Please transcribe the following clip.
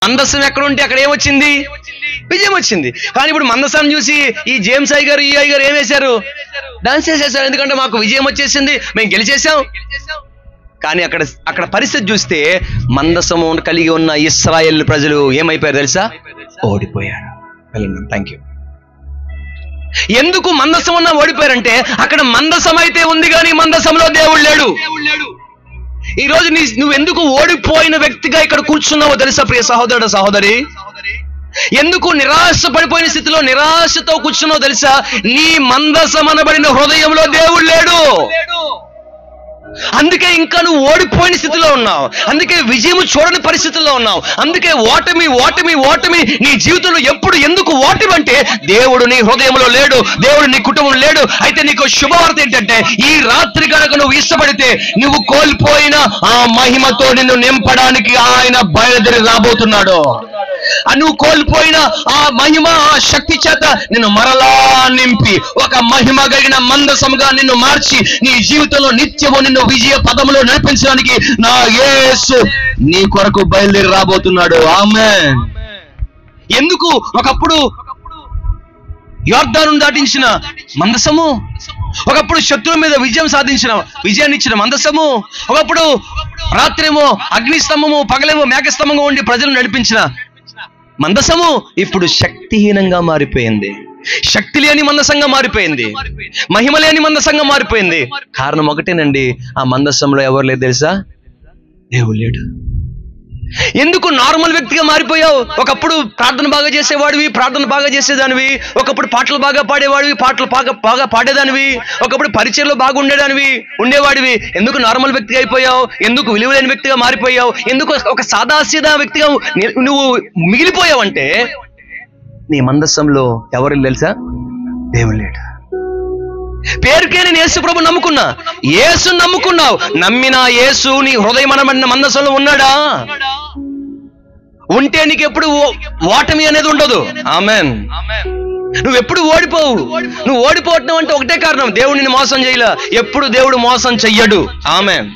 మందసం ఎక్కడ ఉంటే అక్కడ ఏమొచ్చింది? విజయం వచ్చింది. కానీ ఇప్పుడు మందసాన్ని చూసి ఈ జేమ్స్ అయ్య గారు, ఈ అయ్య గారు ఏం వేశారు? డాన్స్ చేసేసారు. ఎందుకంటే మాకు విజయం వచ్చేసింది, మేము గెలిచేసాం. కానీ అక్కడ పరిస్థితి చూస్తే మందసము కలిగి ఉన్న ఇశ్రాయేల్ ప్రజలు ఏమైపోయారు తెలుసా? ఓడిపోయారు. Thank you. ఎందుకు మందసం ఉన్న ఓడిపోయారంటే అక్కడ మందసం అయితే ఉంది కానీ మందసంలో దేవుడు లేడు. ఈ రోజు నువ్వు ఎందుకు ఓడిపోయిన వ్యక్తిగా ఇక్కడ కూర్చున్నావో తెలుసా ప్రియ సహోదరుడు, సహోదరి? ఎందుకు నిరాశ పడిపోయిన స్థితిలో నిరాశతో కూర్చున్నావో తెలుసా? నీ మందసం అనబడిన హృదయంలో దేవుడు లేడు. అందుకే ఇంకా నువ్వు ఓడిపోయిన స్థితిలో ఉన్నావు. అందుకే విజయం చూడని పరిస్థితుల్లో ఉన్నావు. అందుకే ఓటమి ఓటమి ఓటమి నీ జీవితంలో ఎప్పుడు. ఎందుకు ఓటమి అంటే దేవుడు నీ హృదయంలో లేడు, దేవుడు నీ కుటుంబం లేడు. అయితే నీకు శుభవార్త ఏంటంటే ఈ రాత్రి కనుక నువ్వు ఇష్టపడితే నువ్వు కోల్పోయిన ఆ మహిమతో నిన్ను నింపడానికి ఆయన బయలుదేరి రాబోతున్నాడు. నువ్వు కోల్పోయిన ఆ మహిమ, ఆ శక్తి చేత నిన్ను మరలా నింపి ఒక మహిమ కలిగిన మందసముగా నిన్ను మార్చి నీ జీవితంలో నిత్యము నిన్ను విజయ పదములో నడిపించడానికి నా యేసు నీ కొరకు బయలుదేరి రాబోతున్నాడు. ఆమేన్. ఎందుకు ఒకప్పుడు యోర్దాను దాటించిన మందసము, ఒకప్పుడు శత్రువు మీద విజయాన్ని ఇచ్చిన మందసము, ఒకప్పుడు రాత్రేమో అగ్నిస్తంభము, పగలేమో మేఘస్తంభంగా ఉండి ప్రజలను నడిపించిన మందసము ఇప్పుడు శక్తిహీనంగా మారిపోయింది. శక్తి లేని మందసంగా మారిపోయింది. మహిమ లేని మందసంగా మారిపోయింది. కారణం ఒకటేనండి, ఆ మందసంలో ఎవరు లేదు తెలుసా? దేవుడు లేడు. ఎందుకు నార్మల్ వ్యక్తిగా మారిపోయావు? ఒకప్పుడు ప్రార్థన బాగా చేసేవాడివి, ప్రార్థన బాగా చేసేదానివి. ఒకప్పుడు పాటలు బాగా పాడేవాడివి, పాటలు బాగా పాడేదానివి. ఒకప్పుడు పరిచయంలో బాగా ఉండేవాడివి. ఎందుకు నార్మల్ వ్యక్తిగా అయిపోయావు? ఎందుకు విలువలేని వ్యక్తిగా మారిపోయావు? ఎందుకు ఒక సాదాసీదా వ్యక్తిగా నువ్వు మిగిలిపోయావంటే నీ మందసంలో ఎవరు తెలుసా? దేవుడు లేడు. పేరుకే నేను యేసు ప్రభు నమ్ముకున్నా, యేసు నమ్ముకున్నావు. నమ్మిన యేసు నీ హృదయం అనబడిన మందసంలో ఉన్నాడా? ఉంటే నీకు ఎప్పుడు ఓటమి అనేది ఉండదు. ఆమేన్. నువ్వెప్పుడు ఓడిపోవు. నువ్వు ఓడిపోవటం అంటే ఒకటే కారణం, దేవుడు నిన్ను మోసం చేయలే. ఎప్పుడు దేవుడు మోసం చెయ్యడు. ఆమేన్.